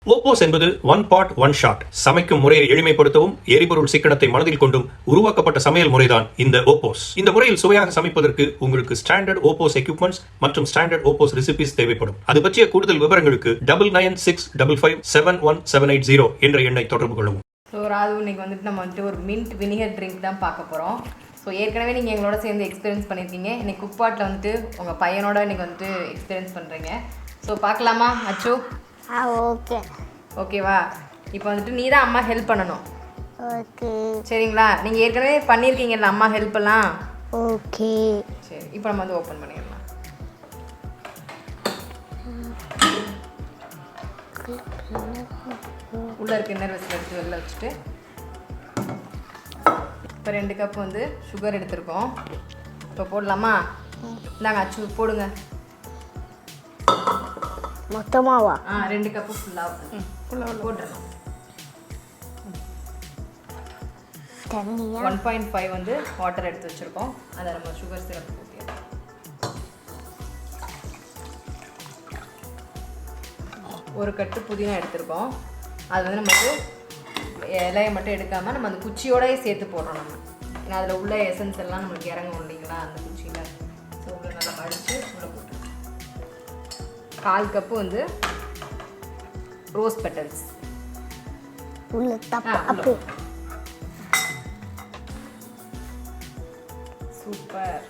OPOS என்பது one pot one shot. சமைக்கும் முறையை எளிமைப்படுத்தவும் எரிபொருள் சிக்கனத்தை மனதில் கொண்டும் உருவாக்கப்பட்ட சமையல் முறைதான் இந்த OPOS. இந்த முறையில் சுவையாக சமைப்பதற்கு உங்களுக்கு ஸ்டாண்டர்ட் OPOS எக்யூப்மெண்ட்ஸ் மற்றும் ஸ்டாண்டர்ட் OPOS ரெசிபிஸ் தேவைப்படும். அது பற்றிய கூடுதல் விவரங்களுக்கு 9965557180 என்ற எண்ணை தொடர்பு கொள்ளவும். ஸோ ராது இன்னைக்கு வந்துட்டு நம்ம வந்துட்டு ஒரு மின்ட் வினிகர் ட்ரிங்க் தான் பார்க்க போகிறோம். ஸோ ஏற்கனவே நீங்கள் எங்களோட சேர்ந்து எக்ஸ்பீரியன்ஸ் பண்ணியிருக்கீங்க. இன்னைக்கு குக்பாட்டில் வந்துட்டு உங்கள் பையனோட இன்னைக்கு வந்துட்டு எக்ஸ்பீரியன்ஸ் பண்ணுறீங்க. ஸோ பார்க்கலாமா அச்சு? ஓகே. ஓகேவா? இப்போ வந்துட்டு நீ தான் அம்மா ஹெல்ப் பண்ணணும். ஓகே சரிங்களா? நீங்கள் ஏற்கனவே பண்ணியிருக்கீங்கல்ல அம்மா ஹெல்ப்பெல்லாம்? ஓகே. சரி, இப்போ நம்ம வந்து ஓப்பன் பண்ணிடலாம். உள்ளே இருக்க இன்னர் வெஸ்ட் எடுத்து வெளில வச்சுட்டு இப்போ 2 கப் வந்து சுகர் எடுத்துருக்கோம். இப்போ போடலாமா? இந்தாங்க அச்சு போடுங்க. மொத்தமாவா? 2 கப்பு ஃபுல்லாக போட்டுடலாம். தண்ணியா? 1.5 வந்து வாட்டர் எடுத்து வச்சுருக்கோம். அதை நம்ம சுகர் சிரப் ஊற்றிடலாம். ஒரு கட்டு புதினா எடுத்துருக்கோம். அது வந்து நமக்கு இலையை மட்டும் எடுக்காமல் நம்ம அந்த குச்சியோடய சேர்த்து போடுறோம். நம்ம ஏன்னா அதில் உள்ள எசன்ஸ் எல்லாம் நம்மளுக்கு இறங்கும் இல்லைங்களா அந்த குச்சியில். ஸோ உள்ள நல்லா அடித்து உள்ள போட்டு 1/4 கப்பு வந்து ரோஸ் பெட்டல்ஸ் உள்ள தப்பு. சூப்பர்.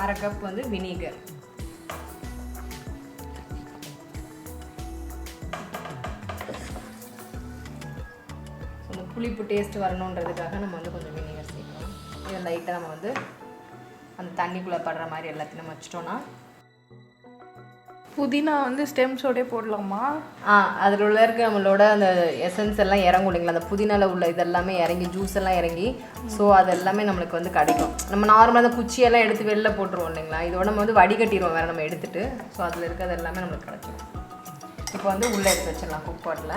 1/2 கப் வந்து வினிகர். அந்த புளிப்பு டேஸ்ட் வரணுன்றதுக்காக நம்ம வந்து கொஞ்சம் வினிகர் சேர்க்கணும். இதை லைட்டாக நம்ம வந்து அந்த தண்ணிக்குள்ளே படுற மாதிரி எல்லாத்தையும் நம்ம வச்சிட்டோன்னா புதினா வந்து ஸ்டெம்ஸோடே போடலாமா? அதில் உள்ள இருக்க நம்மளோட அந்த எசன்ஸ் எல்லாம் இறங்கும் இல்லைங்களா, அந்த புதினாவில் உள்ள இதெல்லாமே இறங்கி ஜூஸ் எல்லாம் இறங்கி ஸோ அது எல்லாமே நம்மளுக்கு வந்து கிடைக்கும். நம்ம நார்மலாக அந்த குச்சியெல்லாம் எடுத்து வெளில போட்டுருவோம் இல்லைங்களா, இதோட நம்ம வந்து வடிகட்டிடுவோம் வேறு நம்ம எடுத்துகிட்டு. ஸோ அதில் இருக்கிறது எல்லாமே நம்மளுக்கு கிடச்சிடும். இப்போ வந்து உள்ளே எடுத்து வச்சிடலாம் குக் பாட்டில்.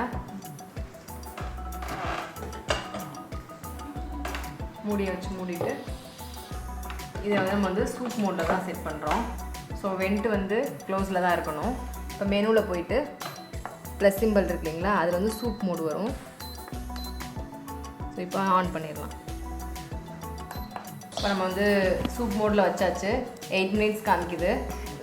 மூடியை வச்சு மூடிட்டு இதை வந்து நம்ம வந்து சூப் மோட்டில் தான் செட் பண்ணுறோம். ஸோ வெண்ட் வந்து க்ளோஸில் தான் இருக்கணும். இப்போ மெனுவில் போயிட்டு ப்ளஸ் சிம்பிள் இருக்கு இல்லைங்களா, அதில் வந்து சூப் மோடு வரும். ஸோ இப்போ ஆன் பண்ணிடலாம். இப்போ நம்ம வந்து சூப் மோடில் வச்சாச்சு. 8 மினிட்ஸ் காமிக்குது.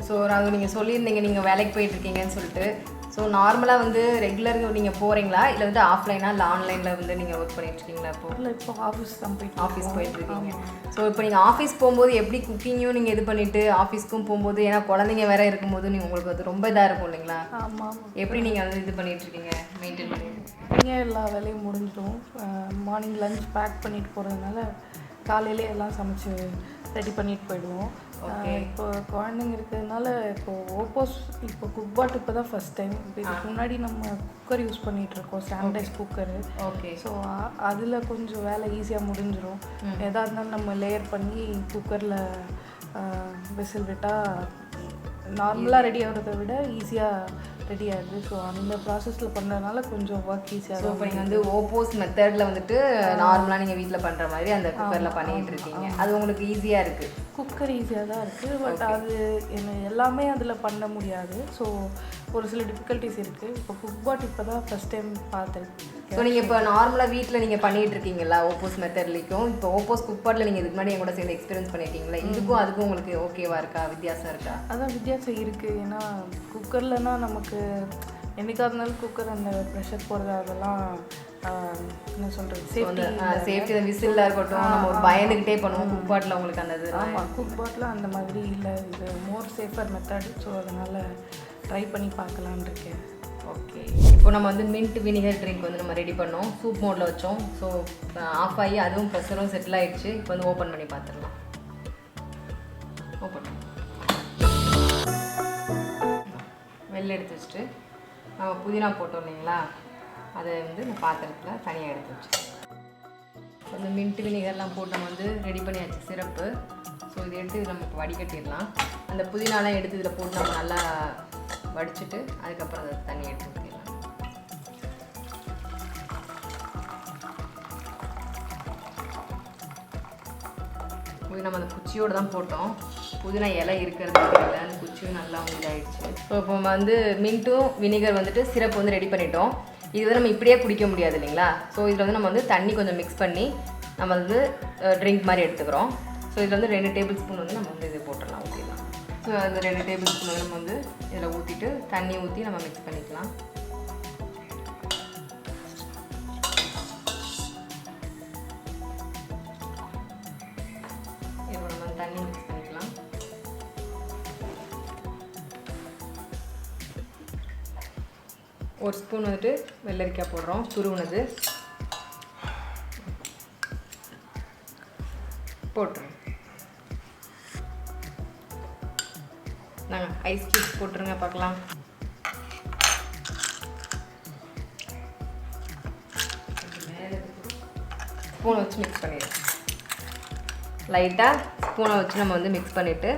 ஸோ அது நீங்கள் சொல்லியிருந்தீங்க நீங்கள் வேலைக்கு போயிட்டுருக்கீங்கன்னு சொல்லிட்டு. ஸோ நார்மலாக வந்து ரெகுலர் நீங்கள் போகிறீங்களா இல்லை வந்து ஆஃப்லைனாக இல்லை ஆன்லைனில் வந்து நீங்கள் ஒர்க் பண்ணிட்டுருக்கீங்களா? இப்போ இல்லை, இப்போ ஆஃபீஸ் தான் போயிட்டுருக்கீங்க. ஸோ இப்போ நீங்கள் ஆஃபீஸ் போகும்போது எப்படி குக்கிங்கும் நீங்கள் இது பண்ணிவிட்டு ஆஃபீஸ்க்கும் போகும்போது, ஏன்னா குழந்தைங்க வேறு இருக்கும்போது நீங்கள் உங்களுக்கு அது ரொம்ப இதாக இருக்கும் இல்லைங்களா? ஆமாம். எப்படி நீங்கள் வந்து இது பண்ணிகிட்ருக்கீங்க, மெயின்டைன் பண்ணிட்டு? இங்கே எல்லா வேலையும் முடிஞ்சிடும். மார்னிங் லஞ்ச் பேக் பண்ணிட்டு போகிறதுனால காலையிலே எல்லாம் சமைச்சு ரெடி பண்ணிட்டு போயிடுவோம். இப்போ குழந்தைங்க இருக்கிறதுனால இப்போ ஓப்போஸ் இப்போ குக்பாட் இப்போ தான் ஃபஸ்ட் டைம். இப்போ இதுக்கு முன்னாடி நம்ம குக்கர் யூஸ் பண்ணிகிட்ருக்கோம், ஸ்டாண்டர்டைஸ் குக்கரு. ஓகே. ஸோ அதில் கொஞ்சம் வேலை ஈஸியாக முடிஞ்சிடும். எதாக இருந்தாலும் நம்ம லேயர் பண்ணி குக்கரில் விசில் விட்டால் நார்மலாக ரெடி ஆகிறத விட ஈஸியாக ரெடி ஆகிடுது. ஸோ அந்த ப்ராசஸில் பண்ணுறதுனால கொஞ்சம் ஒர்க் ஈஸியாக. ஸோ இப்போ நீங்கள் வந்து ஓப்போஸ் மெத்தடில் வந்துட்டு நார்மலாக நீங்கள் வீட்டில் பண்ணுற மாதிரி அந்த குக்கரில் பண்ணிகிட்டு இருக்கீங்க. அது உங்களுக்கு ஈஸியாக இருக்குது? குக்கர் ஈஸியாக தான் இருக்குது. பட் அது எல்லாமே அதில் பண்ண முடியாது. ஸோ ஒரு சில டிஃபிகல்ட்டிஸ் இருக்குது. இப்போ குக்பாட் இப்போ தான் ஃபஸ்ட் டைம் பார்த்தேன். ஸோ நீங்கள் இப்போ நார்மலாக வீட்டில் நீங்கள் பண்ணிகிட்டு இருக்கீங்களா ஓப்போஸ் மெத்தட்லேயும்? இப்போ ஓப்போஸ் குக்பாட்டில் நீங்கள் இதுக்கு முன்னாடி என் கூட சேர்ந்து எக்ஸ்பீரியன்ஸ் பண்ணியிருக்கீங்களா? இதுக்கும் அதுக்கும் உங்களுக்கு ஓகேவா இருக்கா, வித்தியாசம் இருக்கா? அதான் வித்தியாசம் இருக்குது. ஏன்னா குக்கர்லனா நமக்கு என்றைக்காக இருந்தாலும் குக்கர் அந்த ப்ரெஷர் போடுறது அதெல்லாம் என்ன சொல்கிறது, சேஃப்டி விசிலாக இருக்கட்டும், நம்ம ஒரு பயந்துக்கிட்டே பண்ணுவோம். குக்பாட்டில் உங்களுக்கு அந்த இது? ஆமாம், குக்பாட்டில் அந்த மாதிரி இல்லை. இது மோர் சேஃபர் மெத்தட். ஸோ அதனால் ட்ரை பண்ணி பார்க்கலான் இருக்கேன். ஓகே. இப்போ நம்ம வந்து மின்ட் வினிகர் ட்ரிங்க் வந்து நம்ம ரெடி பண்ணோம். சூப் மோடில் வச்சோம். ஸோ ஆஃப் ஆகி அதுவும் ப்ரெஷரும் செட்டில் ஆகிடுச்சு. இப்போ வந்து ஓப்பன் பண்ணி பார்த்துடலாம். ஓப்பன் வெளில எடுத்து வச்சுட்டு நம்ம புதினா போட்டோம் இல்லைங்களா, அதை வந்து இந்த பாத்திரத்தில் தனியாக எடுத்து வச்சு கொஞ்சம் மின்ட் வினிகர்லாம் போட்டு நம்ம வந்து ரெடி பண்ணியாச்சு சிரப்பு. ஸோ இதை எடுத்து நம்ம இப்போ வடிகட்டிடலாம். அந்த புதினாலாம் எடுத்து இதில் போட்டு நம்ம நல்லா வடிச்சிட்டு அதுக்கப்புறம் அதை தண்ணி எடுத்து ஊற்றிடலாம். புதினா அந்த குச்சியோடு தான் போட்டோம். புதினா இலை இருக்கிறது இல்லை, அந்த குச்சியும் நல்லா இதாகிடுச்சு. ஸோ இப்போ வந்து மின்ட்டும் வினிகர் வந்துட்டு சிரப் வந்து ரெடி பண்ணிட்டோம். இது வந்து நம்ம இப்படியே குடிக்க முடியாது இல்லைங்களா. ஸோ இதில் வந்து நம்ம வந்து தண்ணி கொஞ்சம் மிக்ஸ் பண்ணி நம்ம வந்து ட்ரிங்க் மாதிரி எடுத்துக்கிறோம். ஸோ இதில் வந்து 2 டேபிள் ஸ்பூன் வந்து நம்ம வந்து இது போட்டுடலாம், ஊற்றிடலாம். ஸோ அந்த 2 டேபிள் ஸ்பூன் வந்து நம்ம வந்து இதில் ஊற்றிட்டு தண்ணி ஊற்றி நம்ம மிக்ஸ் பண்ணிக்கலாம். தண்ணி மிக்ஸ் பண்ணிக்கலாம். ஒரு ஸ்பூன் வந்துட்டு வெள்ளரிக்காய் போடுறோம், துருவுனது போட்டுருங்க. நாங்கள் ஐஸ் க்யூப்ஸ் போட்டுருங்க பார்க்கலாம். ஸ்பூனை வச்சு மிக்ஸ் பண்ணிடுறோம். லைட்டாக ஸ்பூனை வச்சு நம்ம வந்து மிக்ஸ் பண்ணிவிட்டு,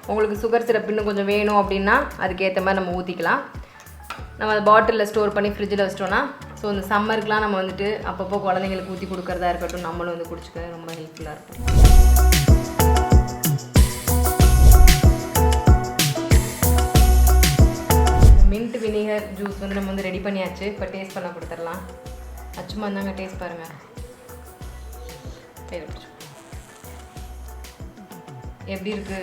உங்களுக்கு சுகர் சிரப் இன்னும் கொஞ்சம் வேணும் அப்படின்னா அதுக்கேற்ற மாதிரி நம்ம ஊற்றிக்கலாம். நம்ம அதை பாட்டிலில் ஸ்டோர் பண்ணி ஃப்ரிட்ஜில் வச்சிட்டோன்னா, ஸோ இந்த சம்மருக்குலாம் நம்ம வந்துட்டு அப்பப்போ குழந்தைங்களுக்கு ஊற்றி கொடுக்குறதா இருக்கட்டும், நம்மளும் வந்து குடிச்சிக்க ரொம்ப ஹெல்ப்ஃபுல்லாக இருக்கும். மின்ட் வினிகர் ஜூஸ் வந்து நம்ம வந்து ரெடி பண்ணியாச்சு. இப்போ டேஸ்ட் பண்ண கொடுத்துடலாம். அச்சுமா இருந்தாங்க, டேஸ்ட் பாருங்கள். எப்படி இருக்கு?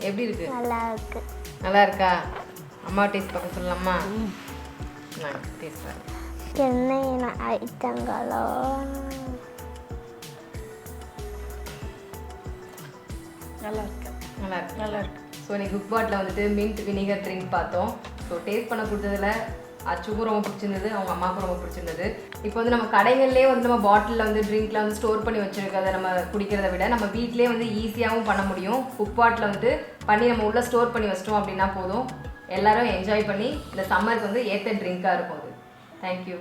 எப்படி இருக்கு? நல்லா இருக்கு. நல்லா இருக்கா? அம்மா டேஸ்ட் பார்க்க சொல்லலாமா? நான் டேஸ்ட் பாருங்க. என்ன ஐட்டங்களோ நல்லா இருக்கு. நல்லா இருக்கு. நல்லா இருக்கு. ஸோ இன்னைக்கு குக் பாட்டில் வந்துட்டு மின்ட் வினிகர் ட்ரிங்க் பார்த்தோம். ஸோ டேஸ்ட் பண்ண கொடுத்ததில் அச்சுக்கும் ரொம்ப பிடிச்சிருந்தது, அவங்க அம்மாவுக்கும் ரொம்ப பிடிச்சிருந்தது. இப்போ வந்து நம்ம கடைகள்லேயே வந்து நம்ம பாட்டிலில் வந்து ட்ரிங்க்ல வந்து ஸ்டோர் பண்ணி வச்சுருக்கிறத நம்ம குடிக்கிறத விட நம்ம வீட்டிலே வந்து ஈஸியாகவும் பண்ண முடியும். குக் பாட்டில் வந்து பண்ணி நம்ம உள்ளே ஸ்டோர் பண்ணி வச்சிட்டோம் அப்படின்னா போதும். எல்லாரும் என்ஜாய் பண்ணி இந்த சம்மருக்கு வந்து ஏற்ற ட்ரிங்காக இருக்கும் அது. தேங்க்யூ.